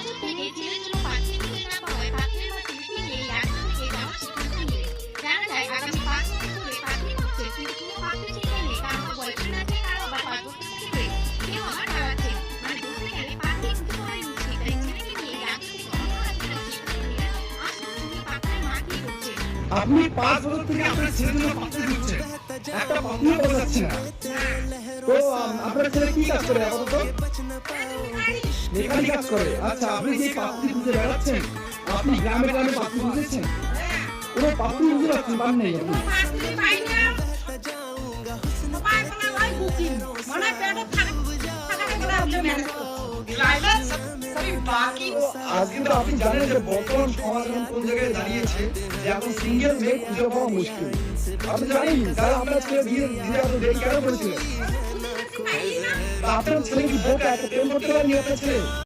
বছর থেকে ছেলের জন্য পাত্রী খুঁজে না পাওয়ায় পাত্রের মা ছেলেকে নিয়ে ঢাকা থেকে যাওয়ার সিদ্ধান্ত নিলেন। জানা যায় আগামী 5 বছর ধরে পাত্রী খুঁজছে, কিন্তু কোনো পাত্রী ছেলে নেই। কারো বয়ফ্রেন্ড আছে, কারো আবার 5 বছর থেকে কেউ আবার দাঁড়াচ্ছে। মানে বলতে গেলে পাত্রী খুঁজে পাওয়াই মুশকিল। তাই ছেলেকে নিয়ে ঢাকা থেকে অন্য রাজ্যে সিদ্ধান্ত নিলেন। আসুন শুনি পাত্রের মা কি করছে। আপনি 5 বছর থেকে আপনার ছেলের জন্য পাত্রী খুঁজছেন, একটা পাত্রীও পাওয়া যাচ্ছে না। তো আপনার ছেলে কি কাজ করে আপাতত? মেকানিক কাজ করে। আচ্ছা, আপনি যে পাত্রী খুঁজে বেড়াচ্ছেন, আপনি গ্রামে গ্রামে পাত্রী খুঁজেছেন? কোনো পাত্রী খুঁজে পাচ্ছেন? পান নাই আপনি? পাত্রী পাই না। সবাই বলে ওই বুকিং। মনে হয় পেটে থাকা করে আপনি ম্যানেজ করছেন। ড্রাইভার সবই বাকি। আজকে তো আপনি জানেন যে বর্তমান সমাজ এখন কোন জায়গায় দাঁড়িয়েছে, যে এখন সিঙ্গেল মেয়ে খুঁজে পাওয়া মুশকিল। আপনি জানেন তারা আপনার ছেলে বিয়ে আপনি দেরি কেন করেছিলেন? আপনার ছেলে কি বোকা, এত প্রেম করতে পারেনি আপনার ছেলে?